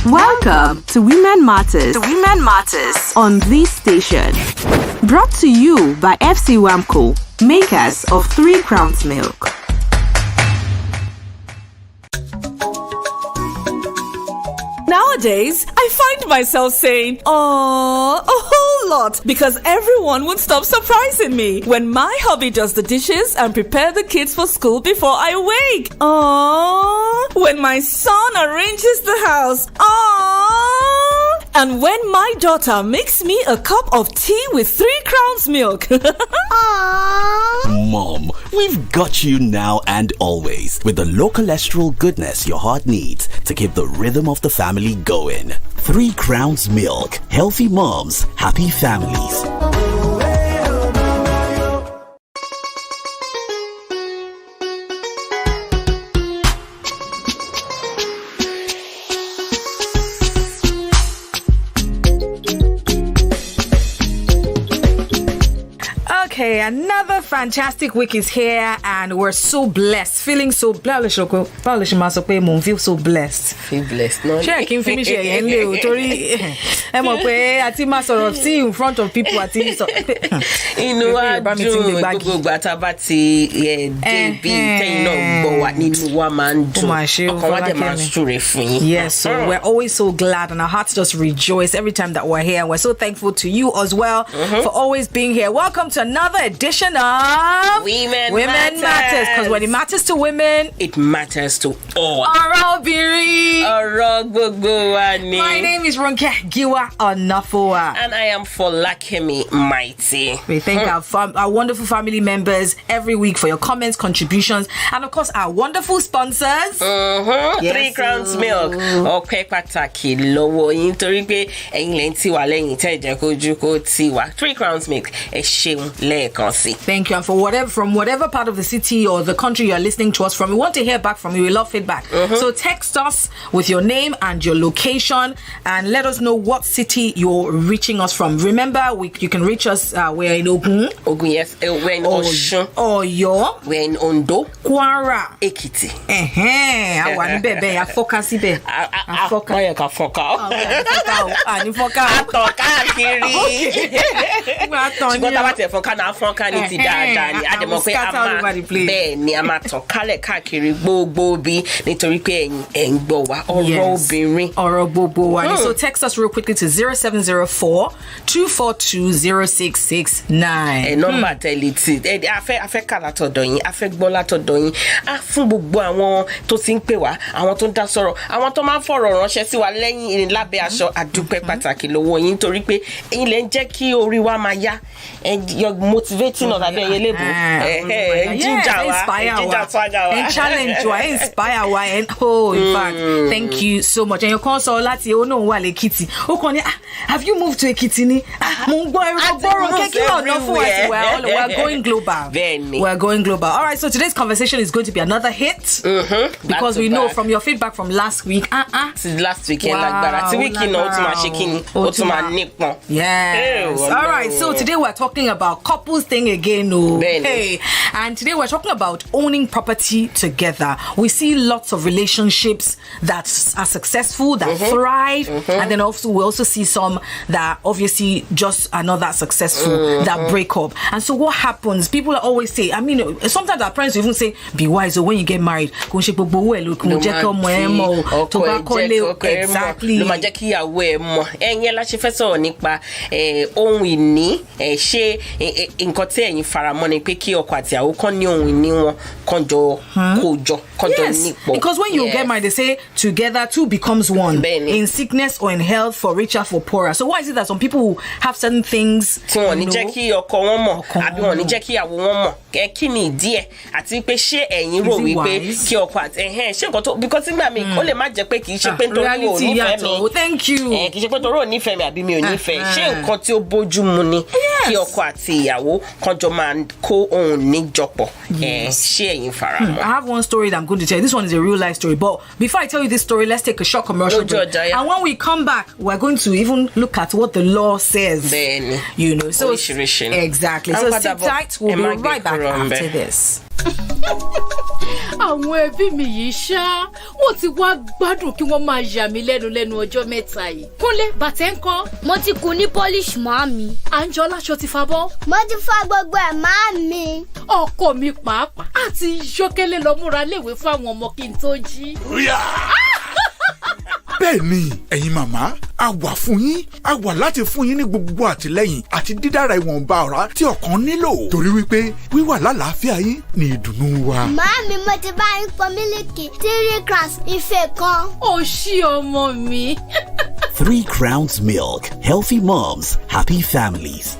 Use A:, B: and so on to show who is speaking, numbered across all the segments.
A: Welcome to Women Matters. On this station. Brought to you by FC Wamco, makers of 3 Crowns Milk.
B: Nowadays, I find myself saying, "Aww," a whole lot because everyone would stop surprising me when my hubby does the dishes and prepare the kids for school before I wake. Aww, when my son arranges the house. Aww, and when my daughter makes me a cup of tea with 3 Crowns Milk.
C: Mom, we've got you now and always with the low cholesterol goodness your heart needs to keep the rhythm of the family going. 3 Crowns Milk. Healthy moms, happy families.
B: Okay, another fantastic week is here and we're so blessed, feeling so blessed. Feel so blessed.
D: Feel blessed, no?
B: Sure, I can finish here. See in front of people at
D: you know what?
B: Yes, so we're always so glad and our hearts just rejoice every time that we're here. We're so thankful to you as well for always being here. Welcome to another edition of
D: Women
B: Matters. Because when it matters to women,
D: it matters to all.
B: ORO Obinrin. My name is Ronke Giwa-Onafuwa.
D: And I am Folakemi Mighty.
B: We thank our wonderful family members every week for your comments, contributions, and of course our wonderful sponsors.
D: 3 Crowns Milk. Okay, pataki lowo yin tori pe eyin le nti wa leyin te je koju ko ti wa. 3 Crowns Milk.
B: Thank you. And from whatever part of the city or the country you're listening to us from, we want to hear back from you. We love feedback. So text us with your name and your location and let us know what city you're reaching us from. Remember, you can reach us. We're in Ogun.
D: Yes. We're in Osun.
B: Oyo.
D: We're in Ondo.
B: Kwara.
D: Ekiti.
B: So text us real quickly to 0704-242-0669.
D: Number telliti. Afe kala todoyin, afe gbola todoyin. Fún gbogbo àwọn tó tin pè wá, àwọn tó dá sọ̀rọ̀, àwọn tó máa fọ̀rọ̀ ránṣẹ́ sí wa lẹ́yìn lábẹ́ aṣọ àdúpẹ́ pàtàkì lọ́wọ́ yín torí pé ẹ̀yin lẹ ń jẹ́ kí orí wa máa yá. You're motivating us at the level.
B: Challenge you, inspire wa, and in fact, thank you so much. And your console lati o no wa Ekiti. O kon ni, have you moved to Ekiti ni? We're going global. We're going global. All right, so today's conversation is going to be another hit because we know from your feedback from last week.
D: Last weekend,
B: yes. All right, so today we're talking about couples thing again. Hey, and today we're talking about owning property together. We see lots of relationships that are successful, that thrive, and then also we also see some that obviously just are not that successful, that break up. And so what happens? People always say, I mean, sometimes our parents even say, be wise, or when you get married, exactly. Yes, because when you get married, they say together two becomes one. In sickness or in health, for richer, for poorer. So why is it that some people have certain things?
D: Because when
B: thank you. I have one story that I'm going to tell you. This one is a real life story. But before I tell you this story, let's take a short commercial break. And when we come back, we're going to even look at what the law says. You know, so exactly. So sit tight. We'll be right back after this.
E: Àwọn ẹbí mi yìí ṣá, wọ́n ti wá gbádùn kí wọ́n máa yà mí lẹ́nu ọjọ́ mẹ́ta yìí. Kúnlé, bàtẹ́ ńkọ́?
F: Mo ti kun ní polish màámi.
E: Àǹjọ́lá ṣo ti fa bọ́?
F: Mo ti fa gbogbo ẹ̀ màámi.
E: Ọkọ mi pàápàá àti Ṣókélé lọ múra léwe fún àwọn ọmọ kí n tó jí.
G: Bẹ́ẹ̀ni, ẹ̀yin màmá, a wà fún yín, a wà láti fún yín ní gbogbo àtìlẹ́yìn àti dídára ìwọ̀nba ọ̀rá tí ọkàn nílò. Torí wípé wíwà lálàáfíà yín ni ìdùnnú wa.
F: Màámi, mo ti bá yín pọn mílìkì 3 crowns ife kan.
E: Ó ṣí ọmọ mi.
C: 3 Crowns Milk. Healthy moms, happy families.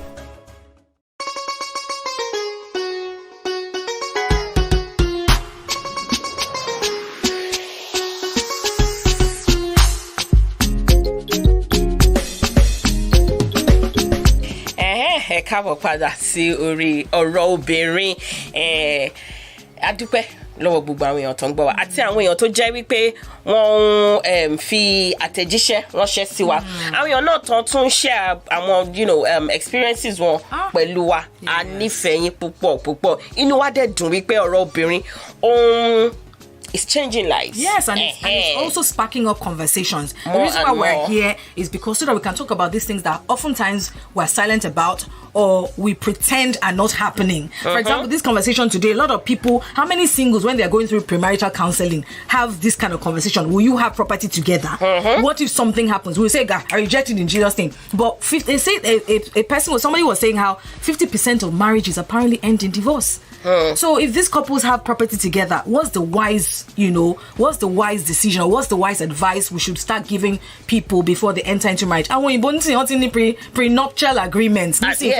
D: Ẹ káàbọ̀ padà sí orí ọ̀rọ̀ obìnrin. Adúpẹ́ lọ́wọ́ gbogbo àwọn èèyàn tó ń gbọ́ wa àti àwọn èèyàn tó jẹ́ wípé wọ́n fi àtẹ̀jíṣẹ́ ránṣẹ́ sí wa. Àwọn èèyàn náà tún share àwọn experiences wọn pẹ̀lú wa. A nífẹ̀ẹ́ yín púpọ̀. Inú wa dẹ̀ dùn wípé ọ̀rọ̀ obìnrin it's changing lives.
B: Yes, and it's also sparking up conversations. The reason why we're here is because so that we can talk about these things that oftentimes we're silent about or we pretend are not happening. For example, this conversation today, a lot of people, how many singles, when they're going through premarital counseling, have this kind of conversation? Will you have property together? What if something happens? We'll say, God, I reject it in Jesus' name. But they say a person, somebody was saying how 50% of marriages apparently end in divorce. So if these couples have property together, what's the wise decision or what's the wise advice we should start giving people before they enter into marriage? And when you prenuptial agreements, property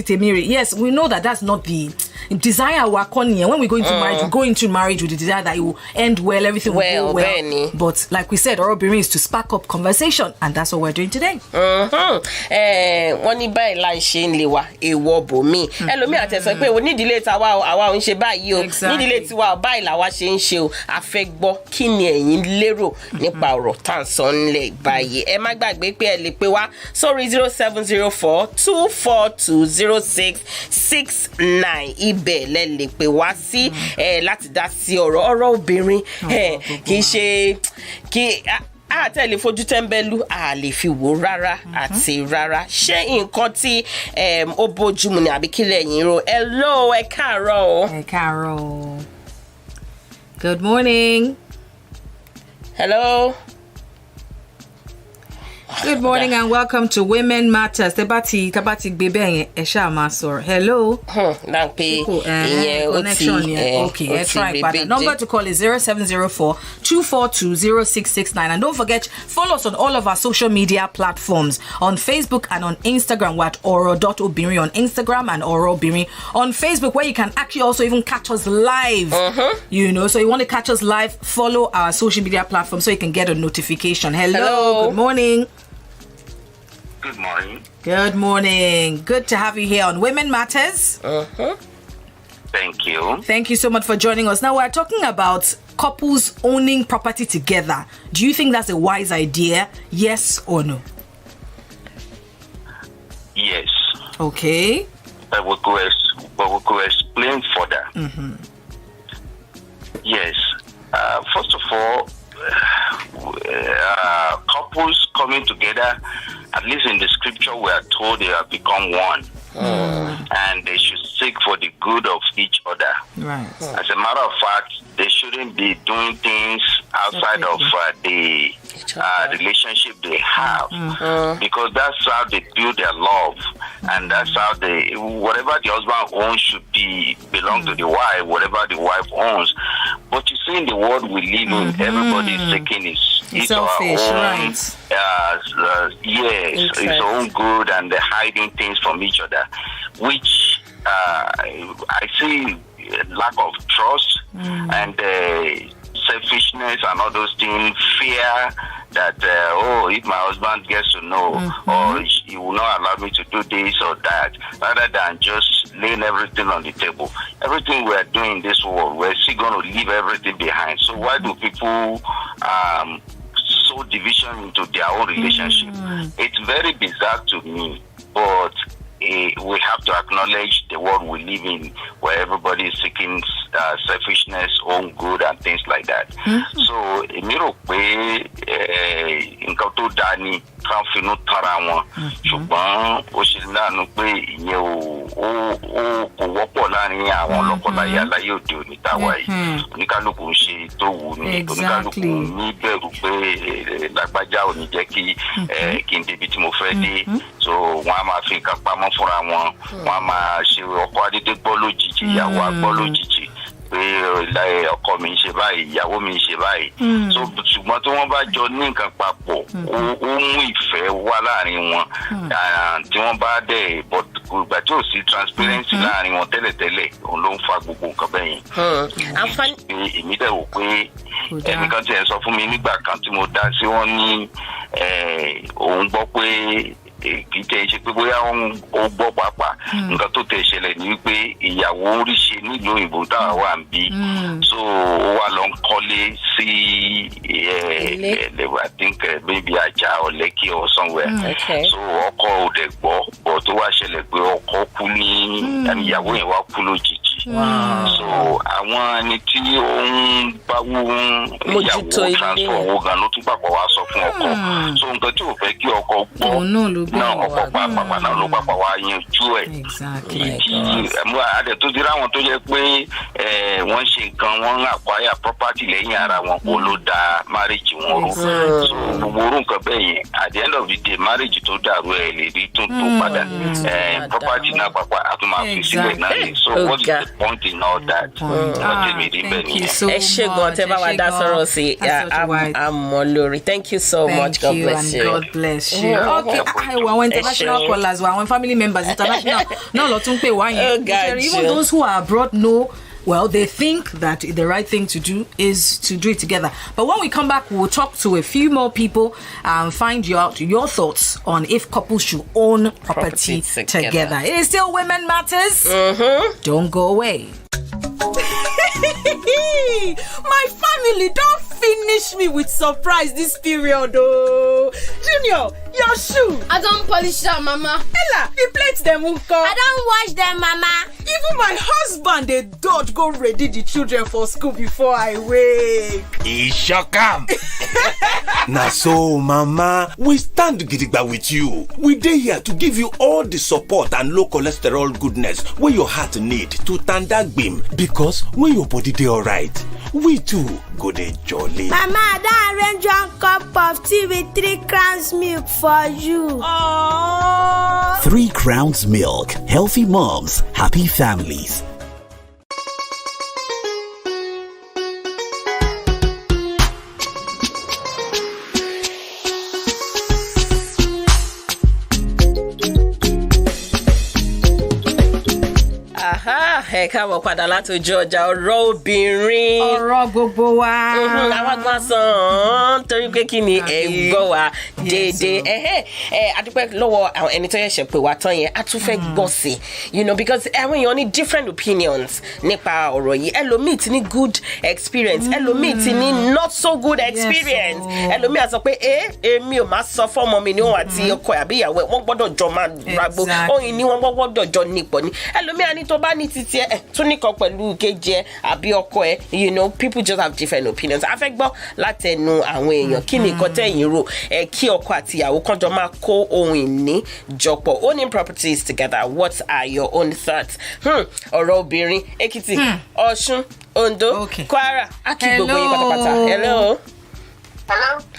B: temiri. Yes, we know that that's not the desire. When we go into marriage, we go into marriage with the desire that it will end well, everything will go well. Benny. But like we said, ORO Obinrin is to spark up conversation, and that's what we're doing today.
D: Àtẹ̀sọ́ pé onídìílé tàwa àwa ò ń ṣe báyìí o nídìílé tiwa báyìí làwa ṣe ń ṣe o a fẹ́ gbọ́ kí ni ẹ̀yin lérò nípa ọ̀rọ̀ tá à ń sọ nílẹ̀ báyìí. Ẹ má gbàgbé pé ẹ lè pè wá sórí 0704-242-0669 ibẹ̀ lẹ lè pè wá sí láti dá sí ọ̀rọ̀ obìnrin kì í ṣe kí tẹ̀lé fojú tẹ́ńbẹ́lú a lè fi wò rárá àti rárá. Ṣé nǹkan tí ó bójúmu ni àbí kí lẹ̀yin rò? Hello, ẹ káàárọ̀.
B: Ẹ káàárọ̀. Good morning.
D: Hello.
B: Good morning and welcome to Women Matters. Tabati gbebe esha ma sọ̀rọ̀. Hello.
D: Okay,
B: try. But the number to call is 0704-242-0669. And don't forget, follow us on all of our social media platforms. On Facebook and on Instagram, we're at oro.obinrin on Instagram and ORO Obinrin on Facebook, where you can actually also even catch us live. So you want to catch us live, follow our social media platform so you can get a notification. Hello. Good morning.
H: Good morning.
B: Good morning. Good to have you here on Women Matters.
H: Thank you.
B: Thank you so much for joining us. Now, we're talking about couples owning property together. Do you think that's a wise idea? Yes or no?
H: Yes.
B: Okay.
H: But we could explain further. Yes. First of all, couples coming together, at least in the scripture, we are told they have become one. And they should seek for the good of each other.
B: Right.
H: As a matter of fact, they shouldn't be doing things outside of the relationship they have, because that's how they build their love, and that's how whatever the husband owns should belong to the wife, whatever the wife owns. But you see, in the world we live in, everybody is taking his
B: selfish,
H: own,
B: right?
H: His own good, and they're hiding things from each other, which I see lack of trust and selfishness and all those things, fear that if my husband gets to know, or he will not allow me to do this or that, rather than just laying everything on the table. Everything we are doing in this world, we're still going to leave everything behind. So why do people sow division into their own relationship? It's very bizarre to me, but a we have to acknowledge the world we live in, where everybody is seeking selfishness, own good, and things like that. So, èmi rò pé nǹkan tó dáa ni kan finú tara wọn, ṣùgbọ́n ó ṣe láàánú pé ìyẹn ó kò wọ́pọ̀ láàrin àwọn lọ́kọláya láyé òde òní táwa yìí. Oníkálukú ń ṣe tó wù ní, oníkálukú ní bẹ̀rù pé lágbájá ò ní jẹ́ kí n débi tí mo fẹ́ dé. So wọ́n á máa fi nǹkan pamọ́ fúnra wọn, wọ́n á máa ṣe ọkọ adédé gbọ́ lójijì, ìyàwó á gbọ́ lójijì pé ọkọ mi ń ṣe báyìí, ìyàwó mi ń ṣe báyìí. So ṣùgbọ́n tí wọ́n bá jọ ní nǹkan papọ̀, ó mú ìfẹ́ wá láàrin wọn. Tí wọ́n bá dẹ̀ ìgbà tí ò sí transparency láàrin wọn tẹ́lẹ̀tẹ́lẹ̀, òun ló ń fa gbogbo nǹkan bẹ́yẹn. Èmi dẹ̀ wò pé ẹnìkan tí ẹ sọ fún mi nígbà kan tí mo dá sí wọn ní òun gbọ́ pé kì í tẹ ṣe pé bóyá ó gbọ́ pàápàá nǹkan tó tẹ ṣẹlẹ̀ ní wípé ìyàwó ń rí ṣe nílùú òyìnbó táwa wà ń bí, so ó wà lọ ń kọ́lé sí I think maybe Ajah or Lekki or somewhere. So ọkọ ò dẹ̀ gbọ́ bọ̀ tó wá ṣẹlẹ̀ pé ọkọ kú ní ìyàwó yẹn wá kú lójijì. So àwọn ẹni tí ó ń báwó ìyàwó transfer owó gan ló tún pàpọ̀ wá sọ fún ọkọ. So nǹkan tí ò fẹ́ kí ọkọ gbọ́ náà ọkọ pàápàá náà ló pàpà wá yanjú ẹ. Àdẹ tó ti ráwọn tó jẹ́ pé wọ́n ṣe nǹkan, wọ́n ń acquire property lẹ́yìn ara wọn, kó ló da marriage wọn rú. So gbogbo orú nǹkan bẹ́ẹ̀ yẹn at the end of the day marriage tó dàrú ẹ̀ lè rí tó padà. Property náà pàpà àtúmọ̀ àfi sílẹ̀ náà ni. So what is the point in all that?
B: Thank you so much.
D: Ṣé gan tẹ́ bá wa dá sọ̀rọ̀ sí àmọ́ lórí. Thank you so much. God bless you.
B: God bless you. Okay. Our international callers, our family members, international. No, even those who are abroad know. Well, they think that the right thing to do is to do it together. But when we come back, we'll talk to a few more people and find out your thoughts on if couples should own property together. It is still Women Matters. Don't go away.
I: My family don't finish me with surprise this period, oh. Junior, your shoe.
E: I don't polish them, Mama.
I: Ella, the plates them won't come.
F: I don't wash them, Mama.
I: Even my husband, they don't go ready the children for school before I wake.
J: He sure come. Now so, Mama, we stand gidigba with you. We dey here to give you all the support and low cholesterol goodness where your heart need to tanda gbim. Because when your body dey alright, we too go dey jolly.
F: Mama, I arrange 1 cup of tea with 3 crowns milk for you.
I: Aww.
C: 3 Crowns Milk. Healthy moms, happy families.
D: Ẹ káàbọ̀ padà láti ojú ọjà ọ̀rọ̀ obìnrin.
B: Ọ̀rọ̀ gbogbo wa.
D: Àwọn kan sàn torí pé kí ni ẹ̀ ń gbọ́ wa déédéé. Adúpẹ́ lọ́wọ́ àwọn ẹni tó yẹ ṣe pé wá tán yẹn, a tún fẹ́ gbọ́ sí. You know, because àwọn èèyàn ní different opinions nípa ọ̀rọ̀ yìí. Ẹlòmíì ti ní good experience, ẹlòmíì ti ní not so good experience. Ẹlòmíì á sọ pé èmi ò máa sọ fọ́mọ mi ní òun àti ọkọ àbí ìyàwó ẹ̀ wọ́n gbọ́dọ̀ jọ máa ragbo. Òyìn ni wọ́n gbọ́dọ̀ jọ nípọ̀ ni. Ẹlòmíì á ní tó bá ní títí ẹ̀ tún nìkan pẹ̀lú kejì ẹ̀ àbí ọkọ ẹ̀. You know, people just have different opinions. A fẹ́ gbọ́ látẹnu àwọn èèyàn kí ni nǹkan tẹ̀yìn rò kí ọkọ àti ìyàwó kan jọ máa kó ohun ìní jọpọ̀. Owning properties together, what are your own thoughts? Ọ̀rọ̀ obìnrin, Èkìtì, Ọ̀ṣun, Ondo, Kwara, Aki gbogbo yín pátápátá. Hello.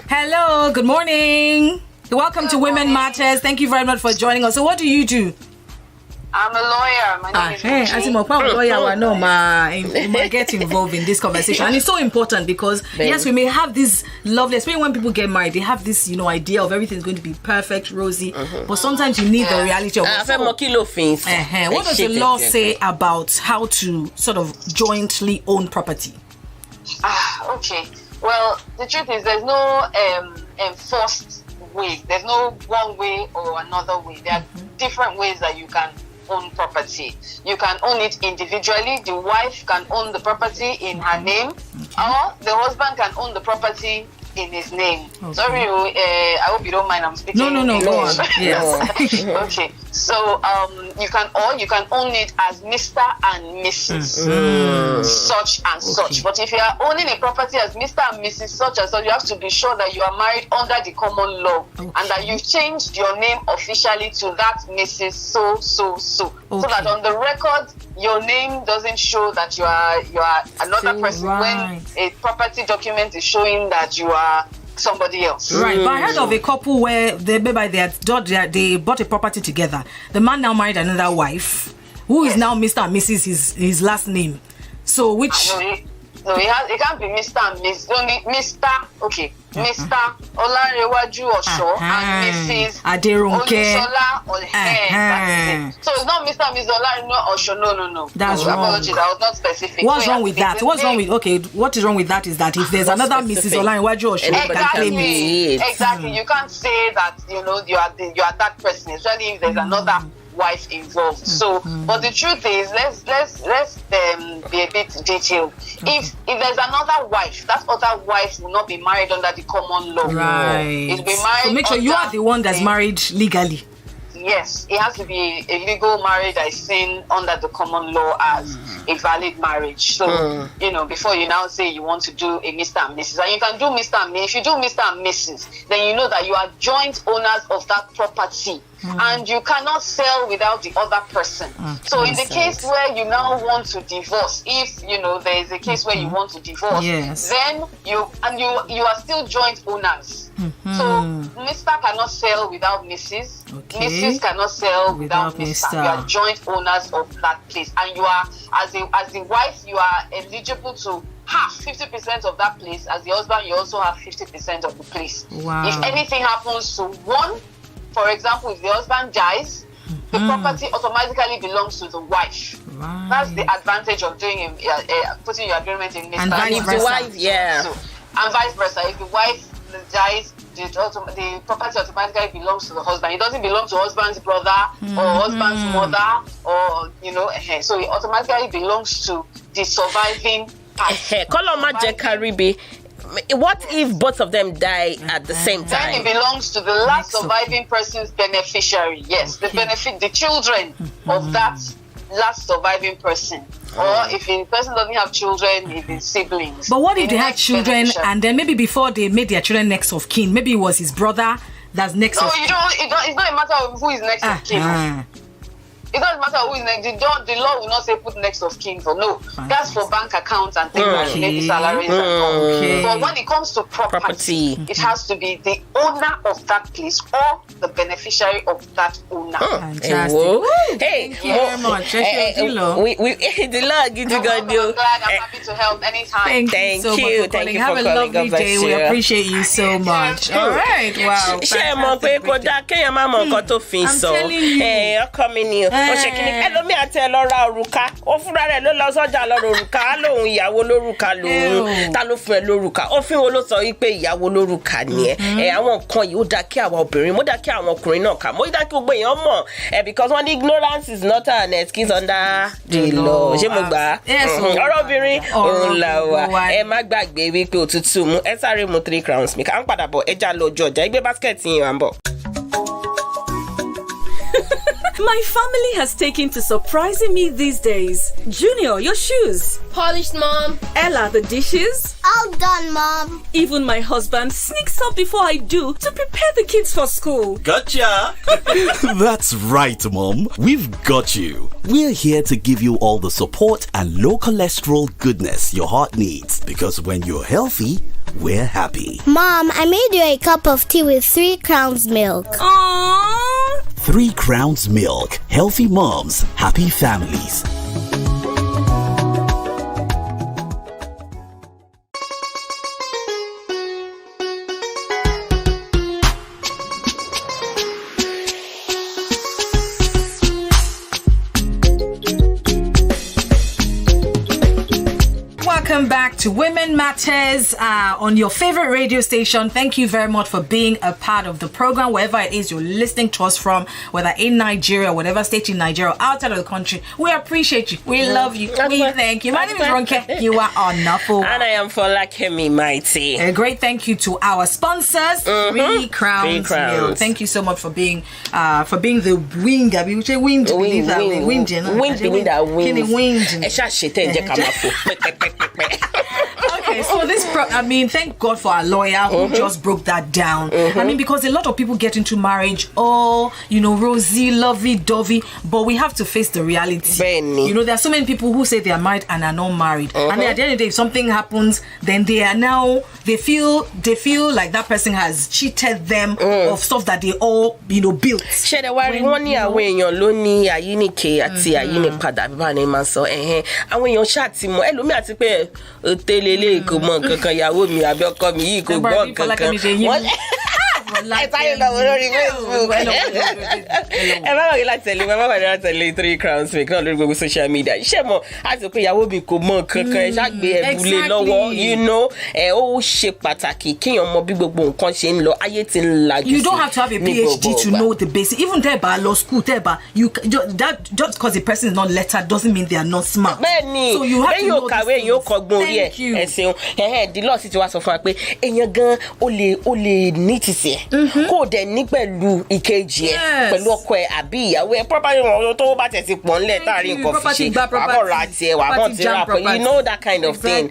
B: Hello, good morning. Welcome to Women Matters. Thank you very much for joining us. So what do you do?
K: I'm a lawyer. My name is Ronke.
B: As a lawyer, no, ma get involved in this conversation, and it's so important because yes, we may have this lovely, especially when people get married, they have this idea of everything's going to be perfect, rosy, but sometimes you need the reality of
D: what
B: does the law say about how to sort of jointly own property?
K: Okay. Well, the truth is there's no enforced way. There's no one way or another way. There are different ways that you can own property. You can own it individually. The wife can own the property in her name, or the husband can own the property in his name. Okay. Sorry, I hope you don't mind. I'm speaking.
B: No. Go on.
K: Yes. Okay. So you can own it as Mr. and Mrs. Such and such. But if you are owning a property as Mr. and Mrs. Such and such, you have to be sure that you are married under the common law and that you've changed your name officially to that Mrs. So. So that on the record your name doesn't show that you are another person when a property document is showing that you are somebody else.
B: Right, but I heard of a couple where they bought a property together. The man now married another wife, who is now Mr. and Mrs. his last name. So which?
K: No, it can't be Mr. and Miss. Only Mr. Okay, Mr. Olanrewaju Osho and Mrs.
B: Ronke.
K: So it's not Mr. and Mrs. Olanrewaju Osho. No.
B: That's wrong.
K: Apologies, I was not specific.
B: What's wrong with that? What is wrong with that is that if there's another Mrs. Olanrewaju Osho, you can claim it.
K: Exactly. You can't say that you are that person, especially if there's another wife involved. So, but the truth is, let's be a bit detailed. If there's another wife, that other wife will not be married under the common law.
B: Right.
K: It'll be married.
B: So make sure you are the one that's married legally.
K: Yes, it has to be a legal marriage that is seen under the common law as a valid marriage. So, before you now say you want to do a Mr. and Mrs. And you can do Mr. and Mrs. If you do Mr. and Mrs., then you know that you are joint owners of that property. And you cannot sell without the other person. So in the case where you now want to divorce, if there is a case where you want to divorce, then you are still joint owners. So Mr. cannot sell without Mrs. Mrs. cannot sell without Mr. You are joint owners of that place, and you are as the wife, you are eligible to have 50% of that place. As the husband, you also have 50% of the place. Wow. If anything happens to one, for example, if the husband dies, the property automatically belongs to the wife. Right. That's the advantage of doing putting your agreement in Mr.
D: And vice versa.
K: And vice versa. If the wife dies, the property automatically belongs to the husband. It doesn't belong to husband's brother or husband's mother, or so it automatically belongs to the surviving party.
D: What if both of them die at the same time?
K: Then it belongs to the last surviving person's beneficiary. Yes, the children of that last surviving person. Or if the person doesn't have children, if it's siblings.
B: But what if they had children and then maybe before they made their children next of kin, maybe it was his brother that's next of kin?
K: No, it's not a matter of who is next of kin. It doesn't matter who is next. The law will not say put next of kin for no. That's for bank accounts and things like maybe salaries and all. But when it comes to property, it has to be the owner of that place or the beneficiary of that owner.
B: Fantastic.
D: Hey,
B: thank you very much.
D: The law gives you good news.
K: I'm glad. I'm happy to help anytime.
B: Thank you so much for calling. Have a lovely day. We appreciate you so much. All right. Wow.
D: I'm telling you. Hey, you're coming here. Ẹlòmí àti ẹlọ́ra òrùka ó fúnra rẹ̀ ló lọ sọ́jà lọ́rọ̀ òrùka lòun ìyàwó lórùka lòun ta ló fún ẹ lórùka òfin wo ló sọ wípé ìyàwó lórùka ni ẹ àwọn nǹkan yìí ó dá kí àwọn obìnrin mo dá kí àwọn ọkùnrin náà kà mo dá kí gbogbo èèyàn mọ̀ because one ignorance is not an excuse under the law ṣé mo gbà ọ̀rọ̀ obìnrin òun là wà ẹ má gbàgbé wípé òtútù mú ẹ sáré mu 3 crowns mi kà ń padà bọ̀ ẹja lọ ojú ọjà ìgbé basket yìí wà ń bọ̀.
L: My family has taken to surprising me these days. Junior, your shoes.
M: Polished, Mom.
L: Ella, the dishes.
F: All done, Mom.
L: Even my husband sneaks up before I do to prepare the kids for school.
C: Gotcha! That's right, Mom. We've got you. We're here to give you all the support and low cholesterol goodness your heart needs. Because when you're healthy, we're happy.
F: Mom, I made you a cup of tea with 3 crowns milk.
L: Aww.
C: 3 crowns milk. Healthy moms, happy families.
B: Welcome back to Women Matters on your favorite radio station. Thank you very much for being a part of the program, wherever it is you're listening to us from, whether in Nigeria, whatever state in Nigeria, outside of the country. We appreciate you. We love you. We thank you. My name is Ronke. Giwa-Onafuwa.
D: And I am Folakemi, mighty.
B: A great thank you to our sponsors, 3 Crowns Milk. Thank you so much for being the wing. I mean, wing. Okay, so this thank God for our lawyer who just broke that down. I mean, because a lot of people get into marriage, rosy, lovey-dovey, but we have to face the reality. Benny. There are so many people who say they are married and are not married. And then at the end of the day, if something happens, then they feel like that person has cheated them of stuff that they all, built. Three Crowns Milk on Google social media. You don't have to have a PhD to know the basic. Even there by law school, that just because the person is not lettered doesn't mean they are not smart. So you have to know this. Thank you. The law situation for kò dẹ̀ ní pẹ̀lú ìkejì ẹ̀ pẹ̀lú ọkọ ẹ̀ àbí ìyàwó ẹ̀ property wọn tó bá tẹ̀ sí pọ̀nlẹ̀ táàrí nǹkan fi ṣe àbọ̀rọ̀ àti ẹ̀wà àbọ̀ ti rà pé that kind of thing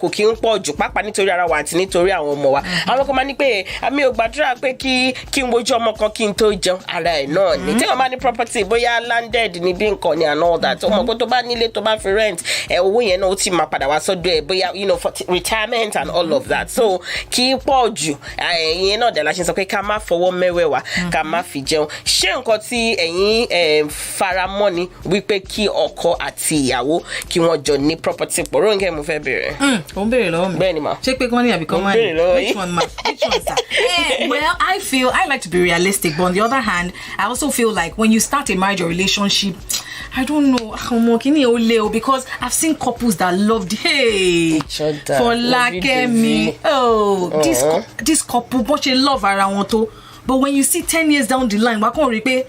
B: kò kí ń pọ̀ jù pápá nítorí ara wa àti nítorí àwọn ọmọ wa. Àwọn kan máa ní pé àmì ò gbàdúrà pé kí n wojú ọmọ kan kí n tó jẹun ara ẹ̀ náà ni tí wọ́n bá ní property bóyá landed ní bí nǹkan ni and all that ọmọ pé tó bá nílé tó bá fi rent owó yẹn náà ó ti máa padà wá sọ́dọ̀ ẹ̀ bóyá for retirement and all of that so kí pọ̀ jù ìyẹn náà dẹ̀ la ṣe sọ pé ká má fọwọ́ mẹ́wẹ̀wá ká má fi jẹun. Ṣé nǹkan tí ẹ̀yin faramọ́ ni wípé kí ọkọ àti ìyàwó kí wọ́n jọ ní property pọ̀? Ronke mo fẹ́ bẹ̀rẹ̀. Ó ń bẹ̀rẹ̀ lọ́wọ́ mi. Bẹ́ẹ̀ ni ma. Ṣé pé kí wọ́n ní àbí kan wá ní? Which one ma? Which one sir? Well, I like to be realistic, but on the other hand, I also feel like when you start a marriage or relationship, I don't know, because I've seen couples that loved each other. Folakemi. This couple, but she love around to. But when you see 10 years down the line, we can't repeat.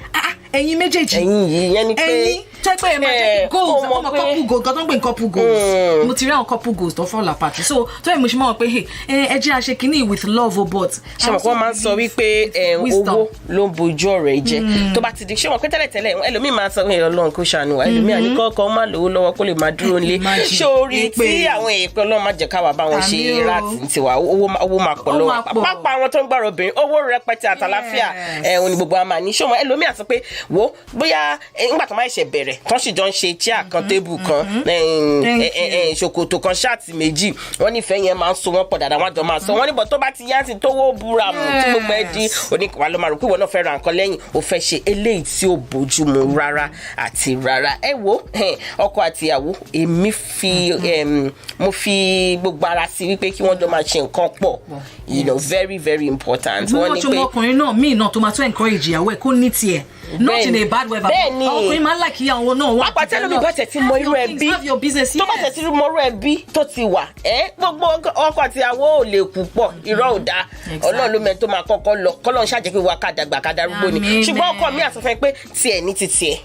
B: Ẹ̀yin méjèèjì. Ẹ̀yin tẹ́pẹ́ ẹ̀ máa jẹ́ goals. Ọmọ couple goals. Gọ́dọ̀ ń gbé couple goals. Mo ti rí àwọn couple goals tó fall apart. So tó ẹ̀ mo ṣe máa wọ̀ pé ẹ jẹ́ àṣẹ kìíní with love o but. Ṣé mo kọ́ máa ń sọ wípé owó ló ń bojú ọ̀rọ̀ ẹ jẹ́. Tó bá ti di ṣé wọn pé tẹ́lẹ̀tẹ́lẹ̀ ẹlòmíì máa sọ pé Ọlọ́run kò ṣàánú wa. Ẹlòmíì àní kọ́kọ́ máa lówó lọ́wọ́ kó lè máa dúró nílé. Ṣé orí tí àwọn èèpẹ̀ Ọlọ́run máa jẹ́ káwa bá wọn ṣe ráàtì tiwa owó máa pọ̀ lọ́wọ́. Pápá àwọn tó ń gbàrọ̀ obìnrin owó rẹpẹtẹ àtàláfíà òní gbogbo àmà ní ṣé wọn ẹlòmíì àti pé wo bóyá nígbà tó máa ṣe bẹ̀rẹ̀ tó sì jọ ń ṣe chair kan table kan ṣòkòtò kan ṣáàtì méjì wọ́n nífẹ̀ẹ́ yẹn máa ń so wọ́n pọ̀ dáadáa wọ́n jọ máa sọ wọ́n níbọ̀ tó bá ti yá sí tówó búra mu tí gbogbo ẹ di oníkàwá ló máa rò pé ìwọ náà fẹ́ ra nǹkan lẹ́yìn ó fẹ́ ṣe eléyìí tí ó bójú mu rárá àti rárá. Ẹ wo ọkọ àti ìyàwó èmi mo fi gbogbo ara sí wípé kí wọ́n jọ máa ṣe nǹkan pọ̀ very very important. Wọ́n ní pé ọkùnrin náà míì náà tó máa tó encourage ìyàwó ẹ̀ kó ní tiẹ̀. Not in a bad way, but ọkùnrin máa ń like ìyàwó náà wọ́n. Àpàtẹ́ lómi bá tẹ̀ tí mọ irú ẹbí tó bá tẹ̀ tí mọ irú ẹbí tó ti wà gbogbo ọkọ àti ìyàwó ò lè kú pọ̀ irọ́ ò dáa Ọlọ́run ló mẹ́ni tó máa kọ́kọ́ lọ kọ́lọ́run ṣàjẹ́ pé wà ká dàgbà ká darúgbó ni ṣùgbọ́n ọkọ mi àsọfẹ́ pé tiẹ̀ ní ti tiẹ̀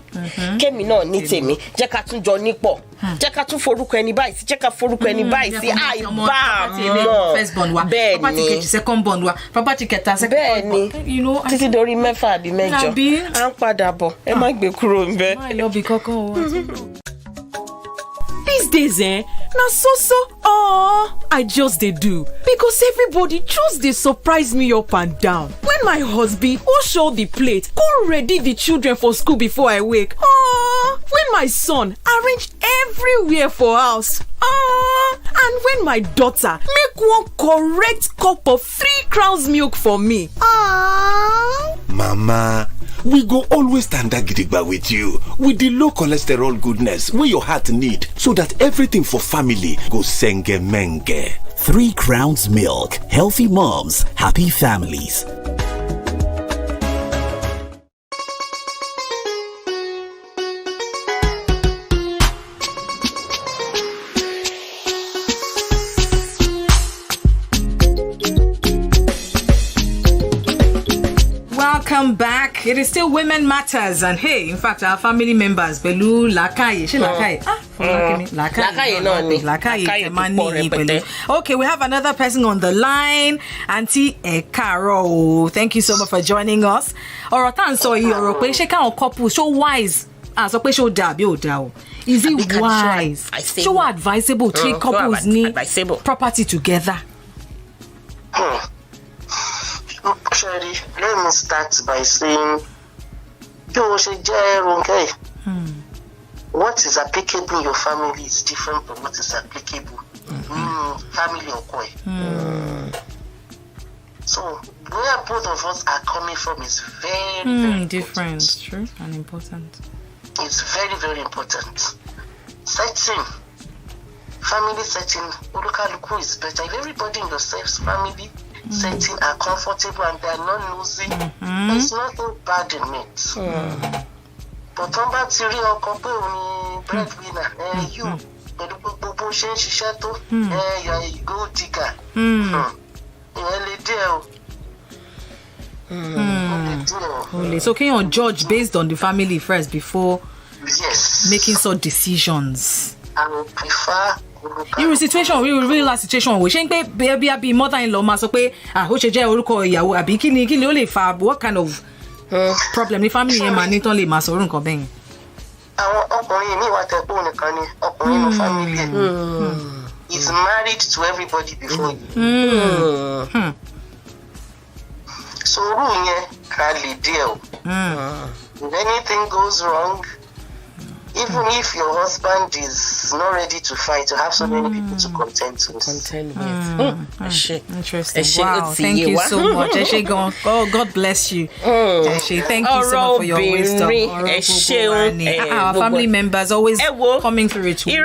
B: kémi náà ní tèmi jẹ́ ká tún jọ nípọ̀ jẹ́ ká tún forúkọ ẹni báyìí sí jẹ́ ká forúkọ ẹni báyìí sí àìbá mọ̀ bẹ́ẹ̀ ni second born wa property kẹta second born bẹ́ẹ̀ ni títí dorí mẹ́fà àbí mẹ́jọ à ń padà bọ̀ ẹ má gbé kúrò ń bẹ̀. má lọ bí kankan o.
I: These days, na so I just dey do because everybody just dey surprise me up and down. When my husband wash all the plate, go ready the children for school before I wake. When my son arrange everywhere for house. And when my daughter make one correct cup of 3 Crowns milk for me.
J: Mama, we go always stand gidigba with you with the low cholesterol goodness wey your heart need so that everything for family go senge menge.
C: 3 Crowns Milk. Healthy moms, happy families.
B: welcome back. It is still Women Matters, and hey, in fact, our family members, Belu, Lakaye, she Lakaye. Lakaye. Okay, we have another person on the line, Auntie Ekaro. Thank you so much for joining us. Orotan so Europe, she can couple so wise. So show dabi o da. Is it wise? So advisable three couples need property together.
M: Actually, let me start by saying, Ronke, what is applicable in your family is different from what is applicable in family or koi. So where both of us are coming from is very, very
B: different. It's true and important.
M: It's very, very important. Setting, family setting, Ulukaluku is better. If everybody in yourself's family setting are comfortable and they are not losing, there's nothing bad in it. But on that theory of couple breadwinner, you, but you're a gold digger.
B: So can you judge based on the family first before making such decisions?
M: I would prefer
B: irú situation real situation we ṣe ń pé baby abi mother-in-law máa sọ pé ó ṣe jẹ́ orúkọ ìyàwó àbí kí ni ó lè fa what kind of problem ní family yẹn máa ní tán lè máa sọ orúkọ bẹ́yìn.
M: àwọn ọkùnrin mi wà tẹ̀pọ̀ nìkan ni ọkùnrin ní family is married to everybody before you. So orú yẹn ká lè dé o. If anything goes wrong, even if your husband is not ready to fight, you have so many people to contend with.
B: Interesting. Wow, thank you so much. God bless you. Thank you so much for your wisdom. Our family members always coming through it.
D: Tí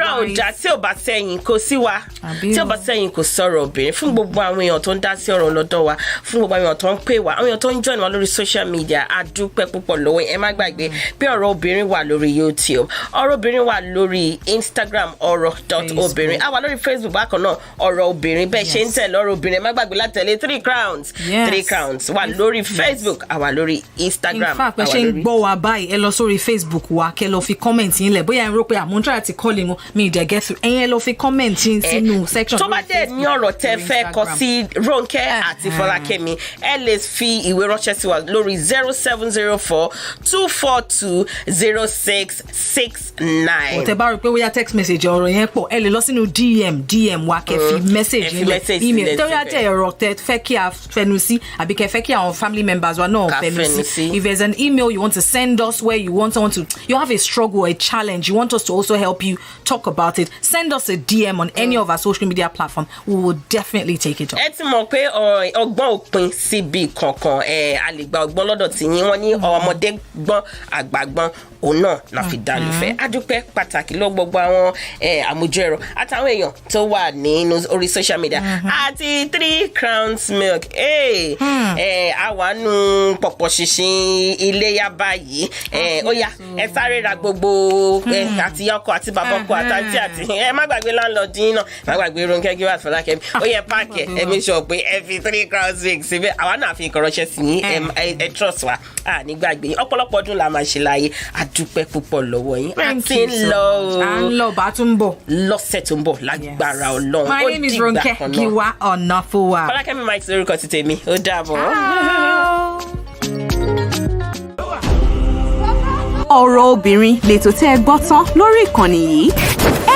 D: ó bá sẹ́yìn kò sí wa. Tí ó bá sẹ́yìn kò sọ̀rọ̀ obìnrin. Fún gbogbo àwọn èèyàn tó ń dá sí ọ̀rọ̀ lọ́dọ̀ wa. Fún gbogbo àwọn èèyàn tó ń pè wá. Àwọn èèyàn tó ń join wa lórí social media. A dúpẹ́ púpọ̀ lọ́wọ́. Ẹ má gbàgbé pé ọ̀rọ̀ obìnrin wà lórí YouTube. Ọ̀rọ̀ obìnrin wà lórí Instagram oro.obinrin. A wà lórí Facebook bákan náà ọ̀rọ̀ obìnrin. Bẹ́ẹ̀ ṣe ń tẹ̀lé ọ̀rọ̀ obìnrin. Ẹ má gbàgbé láti tẹ̀lé 3 crowns. 3 crowns wà lórí Facebook. A wà lórí Instagram.
B: In fact, bẹ́ẹ̀ ṣe ń gbọ́ wa báyìí ẹ lọ sórí Facebook wa kẹ́ lọ fi comment yín lẹ̀. Bóyá ẹ rò pé àmúntà àti calling wọn mi ìdẹ̀ get through. Ẹ̀yin ẹ lọ fi comment yín sínú section.
D: Tó bá dẹ̀ ní ọ̀rọ̀ tẹ́ fẹ́ kọ sí Ronke àti Folakemi, ẹ lè fi ìwé ránṣẹ́ sí wa lórí 0704-242-0669.
B: Tẹ́ bá rò pé wíyá text message ọ̀rọ̀ yẹn pọ̀ ẹ lè lọ sínú DM wa kẹ́ fi message yín lẹ̀ email tó yá tẹ́ ọ̀rọ̀ tẹ́ fẹ́ kí a fẹnu sí àbí kẹ́ fẹ́ kí àwọn family members wa náà fẹnu sí. If there's an email you want to send us where you want someone to, you have a struggle, a challenge, you want us to also help you talk about it, send us a DM on any of our social media platforms. We will definitely take it up.
D: Ẹ ti mọ̀ pé ọgbọ́n òpin síbi kankan a lè gba ọgbọ́n lọ́dọ̀ tí yín wọ́n ní ọmọdé gbọ́n àgbà gbọ́n òun náà la fi dá lùfẹ́. A dúpẹ́ pàtàkì lọ gbogbo àwọn àmójú ẹ̀rọ àtàwọn èèyàn tó wà nínú orí social media àti 3 crowns milk. Àwa nù pọ̀pọ̀ ṣìnṣìn iléyá báyìí. Ó yá ẹ sáré ra gbogbo àti ọkọ àti bàbá ọkọ àti ẹ má gbàgbé landlord yín náà má gbàgbé Ronke Giwa Folakemi. Ó yẹ páàkì ẹ make sure pé ẹ fi 3 crowns milk síbẹ̀. Àwa náà fi ìkọ̀rọ̀ṣẹ́ sí yín ẹ trust wa ní gbàgbé yín. Ọ̀pọ̀lọpọ̀ ọdún la máa ṣe láyé. Adúpẹ́ púpọ̀ lọ́wọ́ yín.
B: Àti lọ bá tún bọ̀
D: lọ́sẹ̀ tó ń bọ̀ lágbára Ọlọ́run.
B: My name is Ronke Giwa-Onafuwa.
D: Folakemi Mike lórúkọ ti tèmi. Ó dàbọ̀.
A: Ọ̀rọ̀ obìnrin lètò tẹ́ ẹ gbọ́ tán lórí ìkànnì yìí.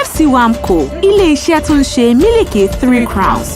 A: FC Wamco, ilé iṣẹ́ tó ń ṣe mílìkì 3 crowns.